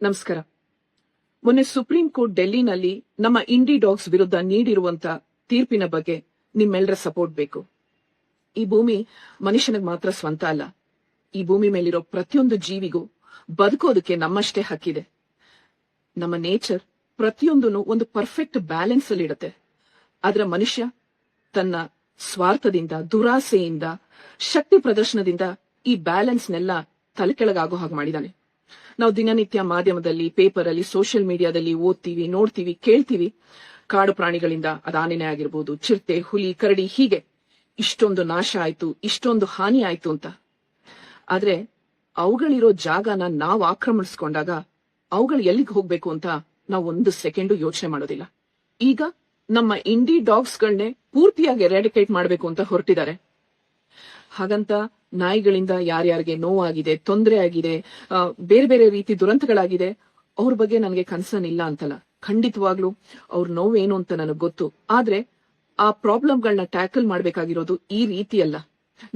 ನಮಸ್ಕಾರ. ಮೊನ್ನೆ supreme court ಡೆಲ್ಲಿನಲ್ಲಿ ನಮ್ಮ ಇಂಡಿ ಡಾಗ್ಸ್ ವಿರುದ್ಧ ನೀಡಿರುವಂತ ತೀರ್ಪಿನ ಬಗ್ಗೆ ನಿಮ್ಮೆಲ್ಲರ ಸಪೋರ್ಟ್ ಬೇಕು. ಈ ಭೂಮಿ ಮನುಷ್ಯನಿಗೆ ಮಾತ್ರ ಸ್ವಂತ ಅಲ್ಲ. ಈ ಭೂಮಿ ಮೇಲಿರೋ ಪ್ರತಿಯೊಂದು ಜೀವಿಗೂ ಬದುಕೋದಕ್ಕೆ ನಮ್ಮಷ್ಟೇ ಹಕ್ಕಿದೆ. ನಮ್ಮ ನೇಚರ್ ಪ್ರತಿಯೊಂದನ್ನು ಒಂದು ಪರ್ಫೆಕ್ಟ್ ಬ್ಯಾಲೆನ್ಸ್ ಅಲ್ಲಿ ಇಡುತ್ತೆ. ಆದ್ರೆ ಮನುಷ್ಯ ತನ್ನ ಸ್ವಾರ್ಥದಿಂದ, ದುರಾಸೆಯಿಂದ, ಶಕ್ತಿ ಪ್ರದರ್ಶನದಿಂದ ಈ ಬ್ಯಾಲೆನ್ಸ್ನೆಲ್ಲ ತಲೆಕೆಳಗಾಗೋ ಹಾಗೆ ಮಾಡಿದಾನೆ. ನಾವು ದಿನನಿತ್ಯ ಮಾಧ್ಯಮದಲ್ಲಿ, ಪೇಪರ್ ಅಲ್ಲಿ, ಸೋಷಿಯಲ್ ಮೀಡಿಯಾದಲ್ಲಿ ಓದ್ತೀವಿ, ನೋಡ್ತೀವಿ, ಕೇಳ್ತೀವಿ. ಕಾಡು ಪ್ರಾಣಿಗಳಿಂದ ಅದಾನೆನೇ ಆಗಿರ್ಬೋದು, ಚಿರತೆ, ಹುಲಿ, ಕರಡಿ, ಹೀಗೆ ಇಷ್ಟೊಂದು ನಾಶ ಆಯ್ತು, ಇಷ್ಟೊಂದು ಹಾನಿ ಆಯ್ತು ಅಂತ. ಆದ್ರೆ ಅವುಗಳಿರೋ ಜಾಗನ ನಾವು ಆಕ್ರಮಿಸ್ಕೊಂಡಾಗ ಅವುಗಳು ಎಲ್ಲಿಗೆ ಹೋಗ್ಬೇಕು ಅಂತ ನಾವು ಒಂದು ಸೆಕೆಂಡು ಯೋಚನೆ ಮಾಡೋದಿಲ್ಲ. ಈಗ ನಮ್ಮ ಇಂಡಿ ಡಾಗ್ಸ್ ಗಳನ್ನೇ ಪೂರ್ತಿಯಾಗಿ ಎರಾಡಿಕೇಟ್ ಮಾಡಬೇಕು ಅಂತ ಹೊರಟಿದ್ದಾರೆ. ಹಾಗಂತ ನಾಯಿಗಳಿಂದ ಯಾರ್ಯಾರಿಗೆ ನೋವಾಗಿದೆ, ತೊಂದರೆ ಆಗಿದೆ, ಬೇರೆ ಬೇರೆ ರೀತಿ ದುರಂತಗಳಾಗಿದೆ, ಅವ್ರ ಬಗ್ಗೆ ನನಗೆ ಕನ್ಸರ್ನ್ ಇಲ್ಲ ಅಂತಲ್ಲ. ಖಂಡಿತವಾಗ್ಲೂ ಅವ್ರ ನೋವೇನು ಅಂತ ನನಗೆ ಗೊತ್ತು. ಆದ್ರೆ ಆ ಪ್ರಾಬ್ಲಮ್ಗಳನ್ನ ಟ್ಯಾಕಲ್ ಮಾಡ್ಬೇಕಾಗಿರೋದು ಈ ರೀತಿ ಅಲ್ಲ.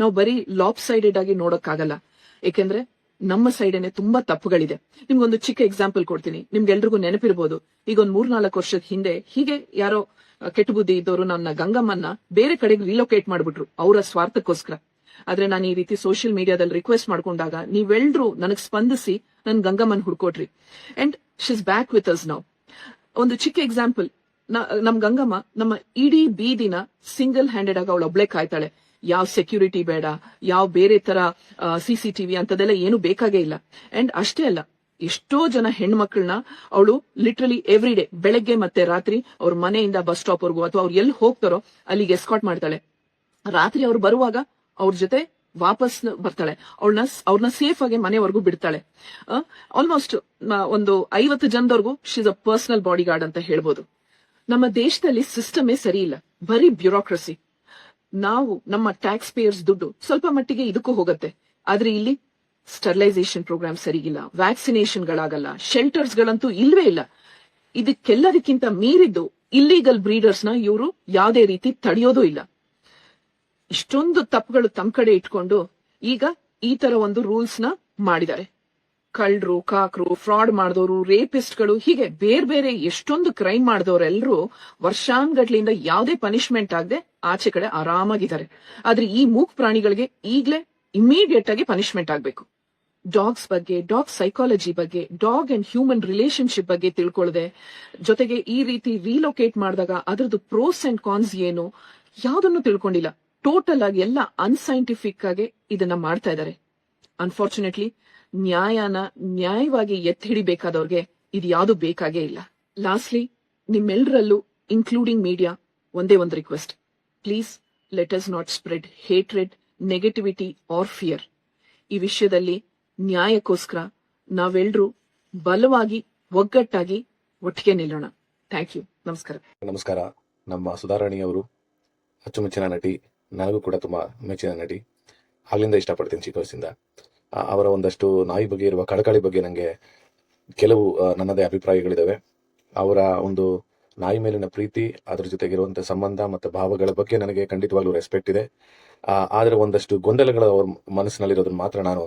ನಾವು ಬರೀ ಲಾಪ್ ಸೈಡೆಡ್ ಆಗಿ ನೋಡಕ್ಕಾಗಲ್ಲ. ಯಾಕೆಂದ್ರೆ ನಮ್ಮ ಸೈಡೇನೆ ತುಂಬಾ ತಪ್ಪುಗಳಿದೆ. ನಿಮ್ಗೊಂದು ಚಿಕ್ಕ ಎಕ್ಸಾಂಪಲ್ ಕೊಡ್ತೀನಿ. ನಿಮ್ಗೆಲ್ರಿಗೂ ನೆನಪಿರ್ಬೋದು, ಈಗ ಒಂದ್ 3-4 ವರ್ಷದ ಹಿಂದೆ ಹೀಗೆ ಯಾರೋ ಕೆಟ್ಟ ಬುದ್ಧಿ ಇದ್ದವರು ನನ್ನ ಗಂಗಮ್ಮನ್ನ ಬೇರೆ ಕಡೆಗೆ ರಿಲೋಕೇಟ್ ಮಾಡ್ಬಿಟ್ರು ಅವರ ಸ್ವಾರ್ಥಕ್ಕೋಸ್ಕರ. ಆದ್ರೆ ನಾನು ಈ ರೀತಿ ಸೋಷಿಯಲ್ ಮೀಡಿಯಾದಲ್ಲಿ ರಿಕ್ವೆಸ್ಟ್ ಮಾಡ್ಕೊಂಡಾಗ ನೀವೆಲ್ರೂ ನನಗ್ ಸ್ಪಂದಿಸಿ ನನ್ ಗಂಗಮ್ಮನ್ ಹುಡ್ಕೊಟ್ರಿ. And she's back with us now. ಒಂದು ಚಿಕ್ಕ ಎಕ್ಸಾಂಪಲ್, ನಮ್ ಗಂಗಮ್ಮ ನಮ್ಮ ಇಡೀ ಬೀದಿನ ಸಿಂಗಲ್ ಹ್ಯಾಂಡೆಡ್ ಆಗಿ ಅವಳು ಒಬ್ಳೆ ಕಾಯ್ತಾಳೆ. ಯಾವ ಸೆಕ್ಯೂರಿಟಿ ಬೇಡ, ಯಾವ ಬೇರೆ ತರ CCTV ಅಂತದೆಲ್ಲ ಏನು ಬೇಕಾಗೇ ಇಲ್ಲ. ಅಂಡ್ ಅಷ್ಟೇ ಅಲ್ಲ, ಎಷ್ಟೋ ಜನ ಹೆಣ್ಮಕ್ಳನ್ನ ಅವಳು ಲಿಟ್ರಲಿ ಎವ್ರಿ ಡೇ ಬೆಳಗ್ಗೆ ಮತ್ತೆ ರಾತ್ರಿ ಅವ್ರ ಮನೆಯಿಂದ ಬಸ್ ಸ್ಟಾಪ್ ವರ್ಗೂ ಅಥವಾ ಅವ್ರು ಎಲ್ಲಿ ಹೋಗ್ತಾರೋ ಅಲ್ಲಿಗೆ ಎಸ್ಕಾಟ್ ಮಾಡ್ತಾಳೆ. ರಾತ್ರಿ ಅವ್ರು ಬರುವಾಗ ಅವ್ರ ಜೊತೆ ವಾಪಸ್ ಬರ್ತಾಳೆ. ಅವ್ರನ್ನ ಸೇಫ್ ಆಗಿ ಮನೆವರೆಗೂ ಬಿಡ್ತಾಳೆ. ಆಲ್ಮೋಸ್ಟ್ ಒಂದು 50 ಜನದವರೆಗೂ she's a personal bodyguard ಅಂತ ಹೇಳ್ಬೋದು. ನಮ್ಮ ದೇಶದಲ್ಲಿ ಸಿಸ್ಟಮೇ ಸರಿ ಇಲ್ಲ, ಬರೀ ಬ್ಯೂರೋಕ್ರಸಿ. ನಾವು ನಮ್ಮ ಟ್ಯಾಕ್ಸ್ ಪೇಯರ್ಸ್ ದುಡ್ಡು ಸ್ವಲ್ಪ ಮಟ್ಟಿಗೆ ಇದಕ್ಕೂ ಹೋಗುತ್ತೆ. ಆದ್ರೆ ಇಲ್ಲಿ ಸ್ಟೆರಿಲೈಸೇಷನ್ ಪ್ರೋಗ್ರಾಮ್ ಸರಿಗಿಲ್ಲ, ವ್ಯಾಕ್ಸಿನೇಷನ್ ಗಳಾಗಲ್ಲ, ಶೆಲ್ಟರ್ಸ್ ಗಳಂತೂ ಇಲ್ವೇ ಇಲ್ಲ. ಇದಕ್ಕೆಲ್ಲದಕ್ಕಿಂತ ಮೀರಿದ್ದು ಇಲ್ಲೀಗಲ್ ಬ್ರೀಡರ್ಸ್ ನ ಇವರು ಯಾವುದೇ ರೀತಿ ತಡೆಯೋದೂ ಇಲ್ಲ. ಇಷ್ಟೊಂದು ತಪ್ಪುಗಳು ತಮ್ಮ ಕಡೆ ಇಟ್ಕೊಂಡು ಈಗ ಈ ತರ ಒಂದು ರೂಲ್ಸ್ ನ ಮಾಡಿದ್ದಾರೆ. ಕಳ್ಳರು, ಕಾಕರು, ಫ್ರಾಡ್ ಮಾಡಿದವರು, ರೇಪಿಸ್ಟ್ಗಳು, ಹೀಗೆ ಬೇರೆ ಬೇರೆ ಎಷ್ಟೊಂದು ಕ್ರೈಮ್ ಮಾಡಿದವರೆಲ್ಲರೂ ವರ್ಷಾನ್ಗಟ್ಲಿಂದ ಯಾವುದೇ ಪನಿಷ್ಮೆಂಟ್ ಆಗದೆ ಆಚೆ ಕಡೆ ಆರಾಮಾಗಿದ್ದಾರೆ. ಆದ್ರೆ ಈ ಮೂಕ್ ಪ್ರಾಣಿಗಳಿಗೆ ಈಗ್ಲೇ ಇಮಿಡಿಯೇಟ್ ಆಗಿ ಪನಿಷ್ಮೆಂಟ್ ಆಗ್ಬೇಕು. ಡಾಗ್ಸ್ ಬಗ್ಗೆ, ಡಾಗ್ ಸೈಕಾಲಜಿ ಬಗ್ಗೆ, ಡಾಗ್ ಅಂಡ್ ಹ್ಯೂಮನ್ ರಿಲೇಶನ್ಶಿಪ್ ಬಗ್ಗೆ ತಿಳ್ಕೊಳ್ಳದೆ, ಜೊತೆಗೆ ಈ ರೀತಿ ರಿಲೊಕೇಟ್ ಮಾಡಿದಾಗ ಅದರದ್ದು ಪ್ರೋಸ್ ಅಂಡ್ ಕಾನ್ಸ್ ಏನು ಯಾವ್ದನ್ನು ತಿಳ್ಕೊಂಡಿಲ್ಲ. ಟೋಟಲ್ ಆಗಿ ಎಲ್ಲ ಅನ್ಸೈಂಟಿಫಿಕ್ ಆಗಿ ಇದನ್ನ ಮಾಡ್ತಾ ಇದ್ದಾರೆ. ಅನ್ಫಾರ್ಚುನೇಟ್ಲಿ ನ್ಯಾಯನ ನ್ಯಾಯವಾಗಿ ಎತ್ತಿ ಹಿಡಿಬೇಕಾದವ್ರಿಗೆ ಇದು ಯಾವುದು ಬೇಕಾಗೇ ಇಲ್ಲ. ಲಾಸ್ಟ್ಲಿ, ನಿಮ್ಮೆಲ್ಲರಲ್ಲೂ ಇನ್ಕ್ಲೂಡಿಂಗ್ ಮೀಡಿಯಾ, ಒಂದೇ ಒಂದು request. Please let us not spread hatred, negativity or fear. ಈ ವಿಷಯದಲ್ಲಿ ನ್ಯಾಯಕ್ಕೋಸ್ಕರ ನಾವೆಲ್ಲರೂ ಬಲವಾಗಿ, ಒಗ್ಗಟ್ಟಾಗಿ ಒಟ್ಟಿಗೆ ನಿಲ್ಲೋಣ. Thank you. ನಮಸ್ಕಾರ. ನಮಸ್ಕಾರ. ನಮ್ಮ ಸುಧಾರಾಣಿಯವರು ಅಚ್ಚುಮೆಚ್ಚಿನ ನಟಿ, ನನಗೂ ಕೂಡ ತುಂಬಾ ಮೆಚ್ಚಿನ ನಟಿ. ಅಲ್ಲಿಂದ ಇಷ್ಟಪಡ್ತೀನಿ ಚಿಕ್ಕ ವಯಸ್ಸಿಂದ. ಅವರ ಒಂದಷ್ಟು ನಾಯಿ ಬಗ್ಗೆ ಇರುವ ಕಳಕಳಿ ಬಗ್ಗೆ ನನಗೆ ಕೆಲವು ನನ್ನದೇ ಅಭಿಪ್ರಾಯಗಳಿದಾವೆ. ಅವರ ಒಂದು ನಾಯಿ ಮೇಲಿನ ಪ್ರೀತಿ, ಅದರ ಜೊತೆಗಿರುವಂತಹ ಸಂಬಂಧ ಮತ್ತು ಭಾವಗಳ ಬಗ್ಗೆ ನನಗೆ ಖಂಡಿತವಾಗ್ಲೂ ರೆಸ್ಪೆಕ್ಟ್ ಇದೆ. ಆದರೆ ಒಂದಷ್ಟು ಗೊಂದಲಗಳು ಅವ್ರ ಮನಸ್ಸಿನಲ್ಲಿರೋದನ್ನ ಮಾತ್ರ ನಾನು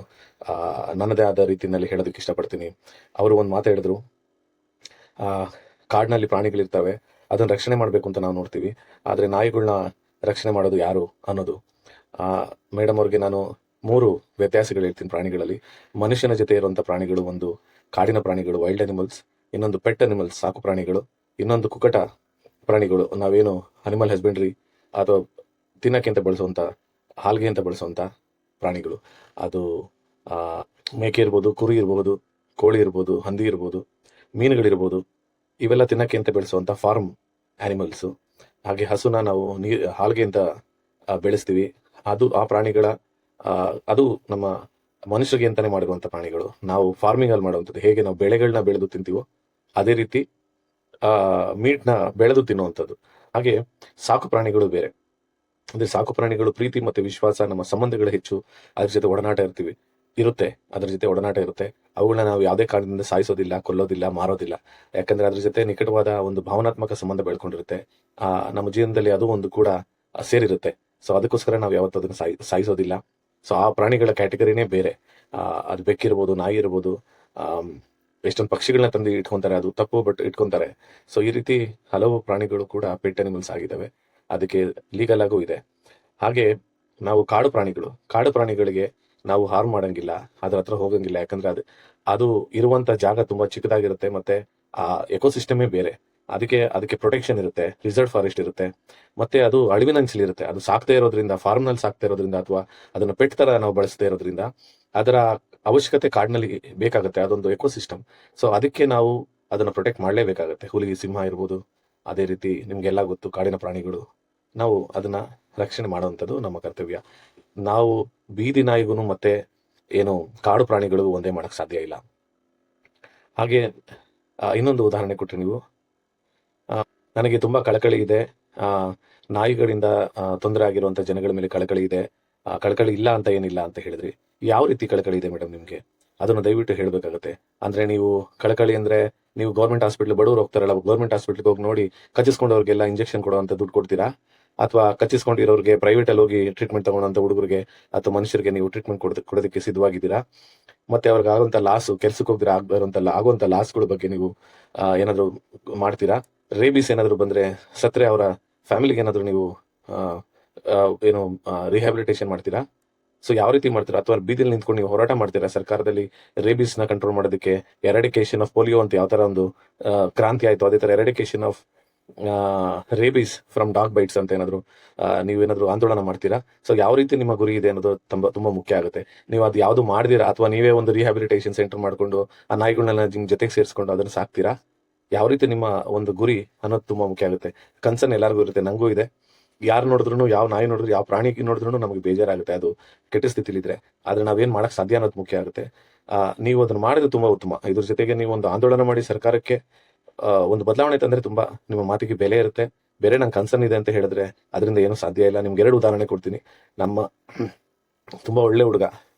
ನನ್ನದೇ ಆದ ರೀತಿಯಲ್ಲಿ ಹೇಳೋದಕ್ಕೆ ಇಷ್ಟಪಡ್ತೀನಿ. ಅವರು ಒಂದು ಮಾತು ಹೇಳಿದ್ರು, ಕಾಡಿನಲ್ಲಿ ಪ್ರಾಣಿಗಳಿರ್ತವೆ, ಅದನ್ನ ರಕ್ಷಣೆ ಮಾಡಬೇಕು ಅಂತ ನಾವು ನೋಡ್ತೀವಿ, ಆದರೆ ನಾಯಿಗಳನ್ನ ರಕ್ಷಣೆ ಮಾಡೋದು ಯಾರು ಅನ್ನೋದು. ಮೇಡಮ್ ಅವ್ರಿಗೆ ನಾನು 3 ವ್ಯತ್ಯಾಸಗಳು ಹೇಳ್ತೀನಿ ಪ್ರಾಣಿಗಳಲ್ಲಿ. ಮನುಷ್ಯನ ಜೊತೆ ಇರುವಂತ ಪ್ರಾಣಿಗಳು, ಒಂದು ಕಾಡಿನ ಪ್ರಾಣಿಗಳು, ವೈಲ್ಡ್ ಅನಿಮಲ್ಸ್, ಇನ್ನೊಂದು ಪೆಟ್ ಅನಿಮಲ್ಸ್, ಸಾಕು ಪ್ರಾಣಿಗಳು, ಇನ್ನೊಂದು ಕುಕ್ಕಟ ಪ್ರಾಣಿಗಳು, ನಾವೇನು ಅನಿಮಲ್ ಹಸ್ಬೆಂಡ್ರಿ ಅಥವಾ ತಿನ್ನಕ್ಕೆ ಅಂತ ಬಳಸುವಂತ, ಹಾಲ್ಗೆ ಅಂತ ಬಳಸುವಂತ ಪ್ರಾಣಿಗಳು. ಅದು ಮೇಕೆ ಇರ್ಬೋದು, ಕುರಿ ಇರ್ಬೋದು, ಕೋಳಿ ಇರ್ಬೋದು, ಹಂದಿ ಇರ್ಬೋದು, ಮೀನುಗಳಿರ್ಬೋದು, ಇವೆಲ್ಲ ತಿನ್ನಕ್ಕೆ ಅಂತ ಬೆಳೆಸುವಂತ ಫಾರ್ಮ್ ಆನಿಮಲ್ಸ್. ಹಾಗೆ ಹಸುನ ನಾವು ಹಾಲ್ಗೆ ಅಂತ ಬೆಳೆಸ್ತೀವಿ. ಆ ಪ್ರಾಣಿಗಳ ಅದು ನಮ್ಮ ಮನುಷ್ಯರಿಗೆ ಅಂತಾನೆ ಮಾಡಿರುವಂತ ಪ್ರಾಣಿಗಳು. ನಾವು ಫಾರ್ಮಿಂಗ್ ಅಲ್ಲಿ ಮಾಡುವಂಥದ್ದು, ಹೇಗೆ ನಾವು ಬೆಳೆಗಳನ್ನ ಬೆಳೆದು ತಿಂತೀವೋ ಅದೇ ರೀತಿ ಮೀಟ್ ನ ಬೆಳೆದು ತಿನ್ನುವಂಥದ್ದು. ಹಾಗೆ ಸಾಕು ಪ್ರಾಣಿಗಳು ಬೇರೆ. ಅಂದ್ರೆ ಸಾಕು ಪ್ರಾಣಿಗಳು ಪ್ರೀತಿ ಮತ್ತೆ ವಿಶ್ವಾಸ, ನಮ್ಮ ಸಂಬಂಧಗಳು ಹೆಚ್ಚು, ಅದ್ರ ಜೊತೆ ಒಡನಾಟ ಅದರ ಜೊತೆ ಒಡನಾಟ ಇರುತ್ತೆ. ಅವುಗಳನ್ನ ನಾವು ಯಾವುದೇ ಕಾರಣದಿಂದ ಸಾಯಿಸೋದಿಲ್ಲ, ಕೊಲ್ಲೋದಿಲ್ಲ, ಮಾರೋದಿಲ್ಲ. ಯಾಕಂದ್ರೆ ಅದ್ರ ಜೊತೆ ನಿಕಟವಾದ ಒಂದು ಭಾವನಾತ್ಮಕ ಸಂಬಂಧ ಬೆಳ್ಕೊಂಡಿರುತ್ತೆ. ನಮ್ಮ ಜೀವನದಲ್ಲಿ ಅದು ಒಂದು ಕೂಡ ಸೇರಿರುತ್ತೆ. ಸೊ ಅದಕ್ಕೋಸ್ಕರ ನಾವು ಯಾವತ್ತೂ ಅದನ್ನ ಸಾಯಿಸೋದಿಲ್ಲ. ಸೊ ಆ ಪ್ರಾಣಿಗಳ ಕ್ಯಾಟಗರಿನೇ ಬೇರೆ. ಅದು ಬೆಕ್ಕಿರ್ಬೋದು, ನಾಯಿ ಇರ್ಬೋದು, ಎಷ್ಟೊಂದು ಪಕ್ಷಿಗಳನ್ನ ತಂದು ಇಟ್ಕೊಂತಾರೆ, ಅದು ತಪ್ಪು, ಬಟ್ ಇಟ್ಕೊಂತಾರೆ. ಸೊ ಈ ರೀತಿ ಹಲವು ಪ್ರಾಣಿಗಳು ಕೂಡ ಪೆಟ್ ಅನಿಮಲ್ಸ್ ಆಗಿದ್ದಾವೆ, ಅದಕ್ಕೆ ಲೀಗಲ್ ಆಗೂ ಇದೆ. ಹಾಗೆ ನಾವು ಕಾಡು ಪ್ರಾಣಿಗಳಿಗೆ ನಾವು ಹಾರ್ಮ್ ಮಾಡಂಗಿಲ್ಲ, ಅದ್ರ ಹತ್ರ ಹೋಗಂಗಿಲ್ಲ. ಯಾಕಂದ್ರೆ ಅದು ಇರುವಂತ ಜಾಗ ತುಂಬಾ ಚಿಕ್ಕದಾಗಿರುತ್ತೆ, ಮತ್ತೆ ಆ ಎಕೋಸಿಸ್ಟಮೇ ಬೇರೆ. ಅದಕ್ಕೆ ಪ್ರೊಟೆಕ್ಷನ್ ಇರುತ್ತೆ, ರಿಸರ್ವ್ ಫಾರೆಸ್ಟ್ ಇರುತ್ತೆ, ಮತ್ತೆ ಅದು ಅಳಿವಿನಂಚಲಿರುತ್ತೆ. ಅದು ಸಾಕ್ತಾ ಇರೋದ್ರಿಂದ, ಫಾರ್ಮ್ ನಲ್ಲಿ ಸಾಕ್ತಾ ಇರೋದ್ರಿಂದ, ಅಥವಾ ಅದನ್ನ ಪೆಟ್ ತರ ನಾವು ಬಳಸ್ತಾ ಇರೋದ್ರಿಂದ ಅದರ ಅವಶ್ಯಕತೆ ಕಾಡಿನಲ್ಲಿ ಬೇಕಾಗುತ್ತೆ. ಅದೊಂದು ಎಕೋಸಿಸ್ಟಮ್. ಸೊ ಅದಕ್ಕೆ ನಾವು ಅದನ್ನ ಪ್ರೊಟೆಕ್ಟ್ ಮಾಡಲೇಬೇಕಾಗತ್ತೆ. ಹುಲಿ, ಸಿಂಹ ಇರ್ಬೋದು, ಅದೇ ರೀತಿ ನಿಮ್ಗೆಲ್ಲ ಗೊತ್ತು ಕಾಡಿನ ಪ್ರಾಣಿಗಳು, ನಾವು ಅದನ್ನ ರಕ್ಷಣೆ ಮಾಡುವಂಥದ್ದು ನಮ್ಮ ಕರ್ತವ್ಯ. ನಾವು ಬೀದಿ ನಾಯಿಗೂ ಮತ್ತೆ ಏನು ಕಾಡು ಪ್ರಾಣಿಗಳಿಗೂ ಒಂದೇ ಮಾಡಕ್ ಸಾಧ್ಯ ಇಲ್ಲ. ಹಾಗೆ ಇನ್ನೊಂದು ಉದಾಹರಣೆ ಕೊಟ್ರಿ ನೀವು. ನನಗೆ ತುಂಬಾ ಕಳಕಳಿ ಇದೆ, ಆ, ನಾಯಿಗಳಿಂದ ತೊಂದರೆ ಆಗಿರುವಂತ ಜನಗಳ ಮೇಲೆ ಕಳಕಳಿ ಇದೆ. ಕಳಕಳಿ ಇಲ್ಲ ಅಂತ ಏನಿಲ್ಲ ಅಂತ ಹೇಳಿದ್ರಿ. ಯಾವ ರೀತಿ ಕಳಕಳಿ ಇದೆ ಮೇಡಮ್ ನಿಮ್ಗೆ? ಅದನ್ನು ದಯವಿಟ್ಟು ಹೇಳ್ಬೇಕಾಗತ್ತೆ. ಅಂದ್ರೆ ನೀವು ಕಳಕಳಿ ಅಂದ್ರೆ ನೀವು ಗೌರ್ಮೆಂಟ್ ಹಾಸ್ಪಿಟ್ಲ್, ಬಡವರು ಹೋಗ್ತಾರಲ್ಲ, ಗೌರ್ಮೆಂಟ್ ಹಾಸ್ಪಿಟ್ಲ್ಗೆ ಹೋಗಿ ನೋಡಿ ಕಚ್ಚಿಸ್ಕೊಂಡವ್ರಿಗೆಲ್ಲ ಇಂಜೆಕ್ಷನ್ ಕೊಡುವಂತ ದುಡ್ಡು ಕೊಡ್ತೀರಾ? ಅಥವಾ ಕಚ್ಚಿಸ್ಕೊಂಡಿರೋರಿಗೆ ಪ್ರೈವೇಟ್ ಅಲ್ಲಿ ಹೋಗಿ ಟ್ರೀಟ್ಮೆಂಟ್ ತಗೊಂಡಂತ ಹುಡುಗರಿಗೆ ಅಥವಾ ಮನುಷ್ಯರಿಗೆ ನೀವು ಟ್ರೀಟ್ಮೆಂಟ್ ಕೊಡೋದಕ್ಕೆ ಸಿದ್ಧವಾಗಿದ್ದೀರಾ? ಮತ್ತೆ ಅವ್ರಿಗೆ ಆಗುವಂತ ಲಾಸ್, ಕೆಲ್ಸಕ್ಕೆ ಹೋಗ್ದಿರಾ ಆಗುವಂತ ಲಾಸ್ಗಳ ಬಗ್ಗೆ ನೀವು ಏನಾದ್ರು ಮಾಡ್ತೀರಾ? ರೇಬಿಸ್ ಏನಾದ್ರು ಬಂದ್ರೆ, ಸತ್ರೆ ಅವರ ಫ್ಯಾಮಿಲಿಗೆ ಏನಾದ್ರು ನೀವು ಆ, ಆ, ಏನು ರಿಹ್ಯಾಬಿಲಿಟೇಷನ್ ಮಾಡ್ತೀರಾ? ಸೊ ಯಾವ ರೀತಿ ಮಾಡ್ತೀರಾ? ಅಥವಾ ಬೀದಿಲಿ ನಿಂತ್ಕೊಂಡು ನೀವು ಹೋರಾಟ ಮಾಡ್ತೀರಾ ಸರ್ಕಾರದಲ್ಲಿ ರೇಬಿಸ್ ನ ಕಂಟ್ರೋಲ್ ಮಾಡೋದಕ್ಕೆ? ಎರಾಡಿಕೇಶನ್ ಆಫ್ ಪೋಲಿಯೋ ಅಂತ ಯಾವ ತರ ಒಂದು ಕ್ರಾಂತಿ ಆಯ್ತು, ಅದೇ ತರ eradication of rabies from dog bites ಅಂತ ಏನಾದ್ರು ನೀವೇನಾದ್ರು ಆಂದೋಲನ ಮಾಡ್ತೀರಾ? ಸೊ ಯಾವ ರೀತಿ ನಿಮ್ಮ ಗುರಿ ಇದೆ ಅನ್ನೋದು ತುಂಬಾ ಮುಖ್ಯ ಆಗುತ್ತೆ. ನೀವು ಅದು ಯಾವ್ದು ಮಾಡ್ದಿರಾ, ಅಥವಾ ನೀವೇ ಒಂದು ರಿಹ್ಯಾಬಿಲಿಟೇಷನ್ ಸೆಂಟರ್ ಮಾಡ್ಕೊಂಡು ಆ ನಾಯಿಗಳನ್ನೆಲ್ಲ ನಿಮ್ ಜೊತೆಗೆ ಸೇರಿಸ್ಕೊಂಡು ಅದನ್ನ ಸಾಕ್ತೀರಾ? ಯಾವ ರೀತಿ ನಿಮ್ಮ ಒಂದು ಗುರಿ ಅನ್ನೋದು ತುಂಬಾ ಮುಖ್ಯ ಆಗುತ್ತೆ. ಕನ್ಸರ್ನ್ ಎಲ್ಲರಿಗೂ ಇರುತ್ತೆ, ನಂಗೂ ಇದೆ. ಯಾರು ನೋಡಿದ್ರು, ಯಾವ ನಾಯಿ ನೋಡಿದ್ರು, ಯಾವ ಪ್ರಾಣಿ ನೋಡಿದ್ರು ನಮಗೆ ಬೇಜಾರಾಗುತ್ತೆ, ಅದು ಕೆಟ್ಟ ಸ್ಥಿತಿಲಿದ್ರೆ. ಆದ್ರೆ ನಾವೇನ್ ಮಾಡಕ್ ಸಾಧ್ಯ ಅನ್ನೋದು ಮುಖ್ಯ ಆಗುತ್ತೆ. ನೀವು ಅದನ್ನ ಮಾಡಿದ್ರೆ ತುಂಬಾ ಉತ್ತಮ. ಇದ್ರ ಜೊತೆಗೆ ನೀವು ಒಂದು ಆಂದೋಲನ ಮಾಡಿ ಸರ್ಕಾರಕ್ಕೆ ಒಂದು ಬದಲಾವಣೆ ತಂದ್ರೆ ತುಂಬಾ ನಿಮ್ಮ ಮಾತಿಗೆ ಬೆಲೆ ಇರುತ್ತೆ. ಬೇರೆ ನಂಗೆ ಕನ್ಸರ್ನ್ ಇದೆ ಅಂತ ಹೇಳಿದ್ರೆ ಅದರಿಂದ ಏನೂ ಸಾಧ್ಯ ಇಲ್ಲ. ನಿಮ್ಗೆ 2 ಉದಾಹರಣೆ ಕೊಡ್ತೀನಿ. ನಮ್ಮ ತುಂಬಾ ಒಳ್ಳೆ ಹುಡುಗ,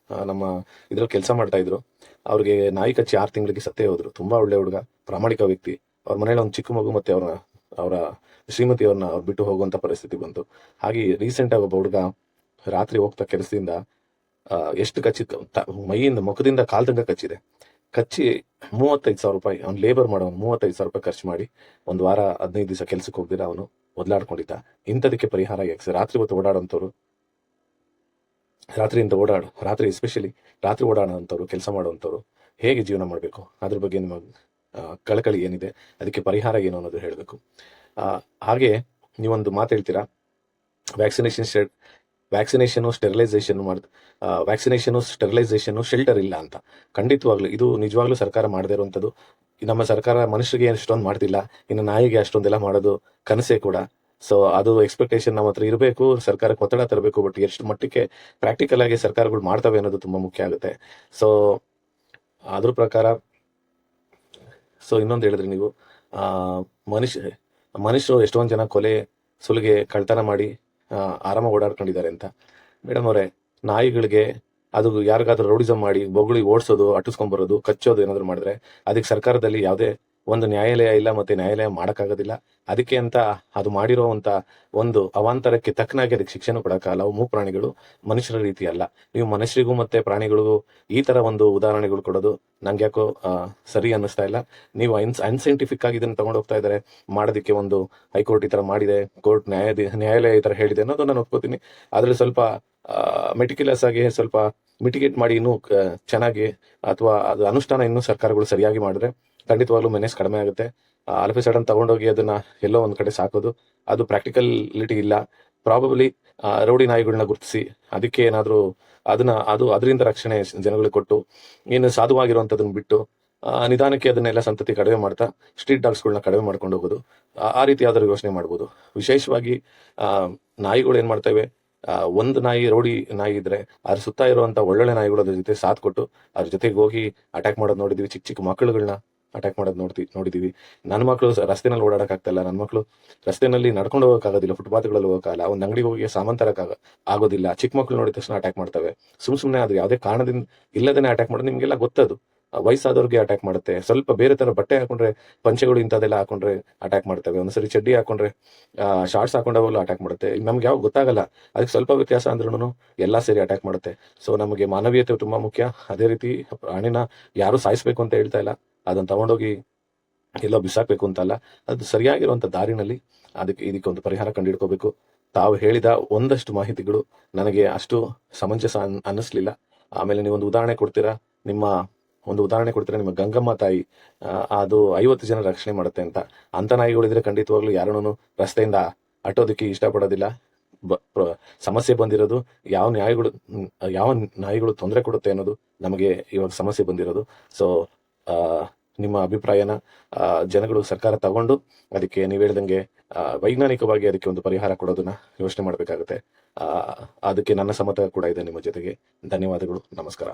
ನಮ್ಮ ಇದ್ರಲ್ಲಿ ಕೆಲಸ ಮಾಡ್ತಾ ಇದ್ರು. ಅವ್ರಿಗೆ ನಾಯಿ ಕಚ್ಚಿ 6 ತಿಂಗಳಿಗೆ ಸತ್ತೇ ಹೋದ್ರು. ತುಂಬಾ ಒಳ್ಳೆ ಹುಡುಗ, ಪ್ರಾಮಾಣಿಕ ವ್ಯಕ್ತಿ. ಅವ್ರ ಮನೇಲಿ ಒಂದು ಚಿಕ್ಕ ಮಗು, ಮತ್ತೆ ಅವರ ಶ್ರೀಮತಿಯವ್ರನ್ನ ಅವ್ರು ಬಿಟ್ಟು ಹೋಗುವಂತ ಪರಿಸ್ಥಿತಿ ಬಂತು. ಹಾಗೆ ರೀಸೆಂಟ್ ಆಗಿ ಒಬ್ಬ ಹುಡುಗ ರಾತ್ರಿ ಹೋಗ್ತಾ ಕೆಲಸದಿಂದ ಎಷ್ಟು ಮೈಯಿಂದ, ಮುಖದಿಂದ ಕಾಲ್ ತನಕ ಕಚ್ಚಿ 35,000 ರೂಪಾಯಿ, ಅವ್ನು ಲೇಬರ್ ಮಾಡೋ 35,000 ರೂಪಾಯಿ ಖರ್ಚು ಮಾಡಿ 1 ವಾರ 15 ದಿವಸ ಕೆಲ್ಸಕ್ಕೆ ಹೋಗ್ದಿರ ಅವನು ಒದ್ಲಾಡ್ಕೊಂಡಿದ್ದ. ಇಂಥದಕ್ಕೆ ಪರಿಹಾರ ಯಾಕೆ? ರಾತ್ರಿ ಹೊತ್ತು ಓಡಾಡೋಂಥವ್ರು, ರಾತ್ರಿ ಎಸ್ಪೆಷಲಿ ರಾತ್ರಿ ಓಡಾಡೋಂಥವ್ರು, ಕೆಲಸ ಮಾಡುವಂಥವ್ರು ಹೇಗೆ ಜೀವನ ಮಾಡಬೇಕು, ಅದ್ರ ಬಗ್ಗೆ ನಿಮ್ಮ ಕಳಕಳಿ ಏನಿದೆ, ಅದಕ್ಕೆ ಪರಿಹಾರ ಏನು ಅನ್ನೋದು ಹೇಳಬೇಕು. ಹಾಗೆ ನೀವೊಂದು ಮಾತು ಹೇಳ್ತೀರಾ, ವ್ಯಾಕ್ಸಿನೇಷನ್ ಸ್ಟೆರಿಲೈಸೇಷನ್ ಶೆಲ್ಟರ್ ಇಲ್ಲ ಅಂತ. ಖಂಡಿತವಾಗ್ಲು ಇದು ನಿಜವಾಗ್ಲೂ ಸರ್ಕಾರ ಮಾಡದೇ ಇರುವಂತದ್ದು. ನಮ್ಮ ಸರ್ಕಾರ ಮನುಷ್ಯರಿಗೆ ಅಷ್ಟೊಂದು ಮಾಡ್ತಿಲ್ಲ, ಇನ್ನು ನಾಯಿಗೆ ಅಷ್ಟೊಂದೆಲ್ಲ ಮಾಡೋದು ಕನಸೇ ಕೂಡ. ಸೊ ಅದು ಎಕ್ಸ್ಪೆಕ್ಟೇಷನ್ ನಮ್ಮ ಹತ್ರ ಇರಬೇಕು, ಸರ್ಕಾರಕ್ಕೆ ಒತ್ತಡ ತರಬೇಕು. ಬಟ್ ಎಷ್ಟು ಮಟ್ಟಕ್ಕೆ ಪ್ರಾಕ್ಟಿಕಲ್ ಆಗಿ ಸರ್ಕಾರಗಳು ಮಾಡ್ತವೆ ಅನ್ನೋದು ತುಂಬಾ ಮುಖ್ಯ ಆಗುತ್ತೆ. ಸೊ ಅದ್ರ ಪ್ರಕಾರ, ಸೊ ಇನ್ನೊಂದು ಹೇಳಿದ್ರಿ ನೀವು, ಮನುಷ್ಯರು ಎಷ್ಟೊಂದು ಜನ ಕೊಲೆ, ಸುಲಿಗೆ, ಕಳ್ತನ ಮಾಡಿ ಆರಾಮ ಓಡಾಡ್ಕೊಂಡಿದ್ದಾರೆ ಅಂತ. ಮೇಡಮ್ ಅವರೇ, ನಾಯಿಗಳಿಗೆ ಅದು ಯಾರಿಗಾದ್ರೂ ರೌಡಿಸಮ್ ಮಾಡಿ ಬೊಗಳಿ ಓಡಿಸೋದು, ಅಟ್ಟಿಸ್ಕೊಂಡ್ಬರೋದು, ಕಚ್ಚೋದು ಏನಾದ್ರು ಮಾಡಿದ್ರೆ ಅದಕ್ಕೆ ಸರ್ಕಾರದಲ್ಲಿ ಯಾವುದೇ ಒಂದು ನ್ಯಾಯಾಲಯ ಇಲ್ಲ, ಮತ್ತೆ ನ್ಯಾಯಾಲಯ ಮಾಡಕ್ಕಾಗೋದಿಲ್ಲ. ಅದಕ್ಕೆ ಅಂತ ಅದು ಮಾಡಿರೋವಂತ ಒಂದು ಅವಾಂತರಕ್ಕೆ ತಕ್ಕನಾಗಿ ಅದಕ್ಕೆ ಶಿಕ್ಷೆನೂ ಕೊಡಕ್ಕಾಗಲ್ಲ. ಅವು ಪ್ರಾಣಿಗಳು ಮನುಷ್ಯರ ರೀತಿ ಅಲ್ಲ. ನೀವು ಮನುಷ್ಯರಿಗೂ ಮತ್ತೆ ಪ್ರಾಣಿಗಳಿಗೂ ಈ ತರ ಒಂದು ಉದಾಹರಣೆಗಳು ಕೊಡೋದು ನಂಗೆ ಯಾಕೋ ಸರಿ ಅನ್ನಿಸ್ತಾ ಇಲ್ಲ. ನೀವು ಅನ್ಸೈಂಟಿಫಿಕ್ ಆಗಿ ಇದನ್ನ ತಗೊಂಡು ಹೋಗ್ತಾ ಇದ್ದಾರೆ. ಮಾಡೋದಕ್ಕೆ ಒಂದು ಹೈಕೋರ್ಟ್ ಈ ತರ ಮಾಡಿದೆ, ಕೋರ್ಟ್ ನ್ಯಾಯಾಲಯ ಈ ತರ ಹೇಳಿದೆ ಅನ್ನೋದು ನಾನು ಒಪ್ಕೋತೀನಿ. ಅದ್ರಲ್ಲಿ ಸ್ವಲ್ಪ ಮೆಟಿಕ್ಯುಲಸ್ ಆಗಿ ಸ್ವಲ್ಪ ಮಿಟಿಗೇಟ್ ಮಾಡಿ ಇನ್ನೂ ಚೆನ್ನಾಗಿ, ಅಥವಾ ಅದು ಅನುಷ್ಠಾನ ಇನ್ನೂ ಸರ್ಕಾರಗಳು ಸರಿಯಾಗಿ ಮಾಡಿದ್ರೆ ಖಂಡಿತವಾಗ್ಲೂ ಮೆನೆಸ್ ಕಡಿಮೆ ಆಗುತ್ತೆ. ಆಲ್ಫೆ ಸಡನ್ ತಗೊಂಡೋಗಿ ಅದನ್ನ ಎಲ್ಲೋ ಒಂದ್ ಕಡೆ ಸಾಕೋದು, ಅದು ಪ್ರಾಕ್ಟಿಕಲಿಟಿ ಇಲ್ಲ. ಪ್ರಾಬಬ್ಲಿ ರೌಡಿ ನಾಯಿಗಳನ್ನ ಗುರುತಿಸಿ ಅದಕ್ಕೆ ಏನಾದ್ರೂ ಅದರಿಂದ ರಕ್ಷಣೆ ಜನಗಳಿಗೆ ಕೊಟ್ಟು, ಏನು ಸಾಧುವಾಗಿರುವಂತದನ್ನ ಬಿಟ್ಟು ನಿಧಾನಕ್ಕೆ ಅದನ್ನೆಲ್ಲ ಸಂತತಿ ಕಡಿಮೆ ಮಾಡ್ತಾ ಸ್ಟ್ರೀಟ್ ಡಾಗ್ಸ್ಗಳನ್ನ ಕಡಿಮೆ ಮಾಡ್ಕೊಂಡು ಹೋಗೋದು, ಆ ರೀತಿ ಯಾವ್ದಾದ್ರು ಯೋಚನೆ ಮಾಡ್ಬೋದು. ವಿಶೇಷವಾಗಿ ನಾಯಿಗಳು ಏನ್ ಮಾಡ್ತವೆ, ಒಂದು ರೌಡಿ ನಾಯಿ ಇದ್ರೆ ಅದ್ರ ಸುತ್ತ ಇರುವಂತ ಒಳ್ಳೊಳ್ಳೆ ನಾಯಿಗಳು ಅದ್ರ ಜೊತೆ ಸಾಥ್ ಕೊಟ್ಟು ಅದ್ರ ಜೊತೆಗೆ ಹೋಗಿ ಅಟ್ಯಾಕ್ ಮಾಡೋದು ನೋಡಿದೀವಿ. ಚಿಕ್ಕ ಚಿಕ್ಕ ಮಕ್ಕಳುಗಳನ್ನ ಅಟ್ಯಾಕ್ ಮಾಡೋದು ನೋಡಿದೀವಿ. ನನ್ನ ಮಕ್ಕಳು ರಸ್ತೆನಲ್ಲಿ ಓಡಾಡಕ್ ಆಗ್ತಾ ನನ್ನ ಮಕ್ಕಳು ರಸ್ತೆನಲ್ಲಿ ನಡ್ಕೊಂಡು ಹೋಗೋಕ್ಕಾಗೋದಿಲ್ಲ, ಫುಟ್ಪಾತ್ಗಳಲ್ಲಿ ಹೋಗೋಕ್ಕಾಗಲ್ಲ, ಒಂದು ಅಂಗಡಿಗೆ ಹೋಗಿ ಸಾಮಾನ್ ತರಕ್ ಆಗೋದಿಲ್ಲ. ಚಿಕ್ಕ ಮಕ್ಕಳು ನೋಡಿದ ತಕ್ಷಣ ಅಟ್ಯಾಕ್ ಮಾಡ್ತವೆ. ಸುಮ್ನೆ ಅದು ಯಾವುದೇ ಕಾರಣದಿಂದ ಇಲ್ಲದೇನೆ ಅಟ್ಯಾಕ್ ಮಾಡೋದು ನಿಮ್ಗೆಲ್ಲ ಗೊತ್ತದು. ವಯಸ್ಸಾದವ್ರಿಗೆ ಅಟ್ಯಾಕ್ ಮಾಡುತ್ತೆ. ಸ್ವಲ್ಪ ಬೇರೆ ತರ ಬಟ್ಟೆ ಹಾಕೊಂಡ್ರೆ, ಪಂಚೆಗಳು ಇಂಥದೆಲ್ಲ ಹಾಕೊಂಡ್ರೆ ಅಟ್ಯಾಕ್ ಮಾಡ್ತವೆ. ಒಂದ್ಸರಿ ಚಡ್ಡಿ ಹಾಕೊಂಡ್ರೆ, ಶಾರ್ಟ್ಸ್ ಹಾಕೊಂಡಾಗಲೂ ಅಟ್ಯಾಕ್ ಮಾಡುತ್ತೆ. ನಮ್ಗೆ ಯಾವ ಗೊತ್ತಾಗಲ್ಲ, ಅದಕ್ಕೆ ಸ್ವಲ್ಪ ವ್ಯತ್ಯಾಸ ಅಂದ್ರೂ ಎಲ್ಲಾ ಸೇರಿ ಅಟ್ಯಾಕ್ ಮಾಡುತ್ತೆ. ಸೊ ನಮಗೆ ಮಾನವೀಯತೆ ತುಂಬಾ ಮುಖ್ಯ. ಅದೇ ರೀತಿ ಪ್ರಾಣಿನ ಯಾರು ಸಾಯಿಸ್ಬೇಕು ಅಂತ ಹೇಳ್ತಾ ಇಲ್ಲ, ಅದನ್ನ ತಗೊಂಡೋಗಿ ಎಲ್ಲೋ ಬಿಸಾಕ್ಬೇಕು ಅಂತಲ್ಲ, ಅದು ಸರಿಯಾಗಿರುವಂತ ದಾರಿನಲ್ಲಿ ಇದಕ್ಕೆ ಒಂದು ಪರಿಹಾರ ಕಂಡುಹಿಡ್ಕೋಬೇಕು. ತಾವು ಹೇಳಿದ ಒಂದಷ್ಟು ಮಾಹಿತಿಗಳು ನನಗೆ ಅಷ್ಟು ಸಮಂಜಸ ಅನ್ನಿಸ್ಲಿಲ್ಲ. ಆಮೇಲೆ ನೀವೊಂದು ಉದಾಹರಣೆ ಕೊಡ್ತೀರಾ, ನಿಮ್ಮ ಗಂಗಮ್ಮ ತಾಯಿ, ಅದು 50 ಜನ ರಕ್ಷಣೆ ಮಾಡುತ್ತೆ ಅಂತ ನಾಯಿಗಳಿದ್ರೆ ಖಂಡಿತವಾಗ್ಲೂ ಯಾರನ್ನೂ ರಸ್ತೆಯಿಂದ ಅಟ್ಟೋದಕ್ಕೆ ಇಷ್ಟಪಡೋದಿಲ್ಲ. ಸಮಸ್ಯೆ ಬಂದಿರೋದು ಯಾವ ನಾಯಿಗಳು ತೊಂದರೆ ಕೊಡುತ್ತೆ ಅನ್ನೋದು ನಮಗೆ ಇವಾಗ ಸಮಸ್ಯೆ ಬಂದಿರೋದು. ಸೊ ನಿಮ್ಮ ಅಭಿಪ್ರಾಯನ ಜನಗಳು, ಸರ್ಕಾರ ತಗೊಂಡು ಅದಕ್ಕೆ ನೀವು ಹೇಳ್ದಂಗೆ ವೈಜ್ಞಾನಿಕವಾಗಿ ಅದಕ್ಕೆ ಒಂದು ಪರಿಹಾರ ಕೊಡೋದನ್ನ ಯೋಚನೆ ಮಾಡಬೇಕಾಗುತ್ತೆ. ಅದಕ್ಕೆ ನನ್ನ ಸಮ್ಮತ ಕೂಡ ಇದೆ ನಿಮ್ಮ ಜೊತೆಗೆ. ಧನ್ಯವಾದಗಳು. ನಮಸ್ಕಾರ.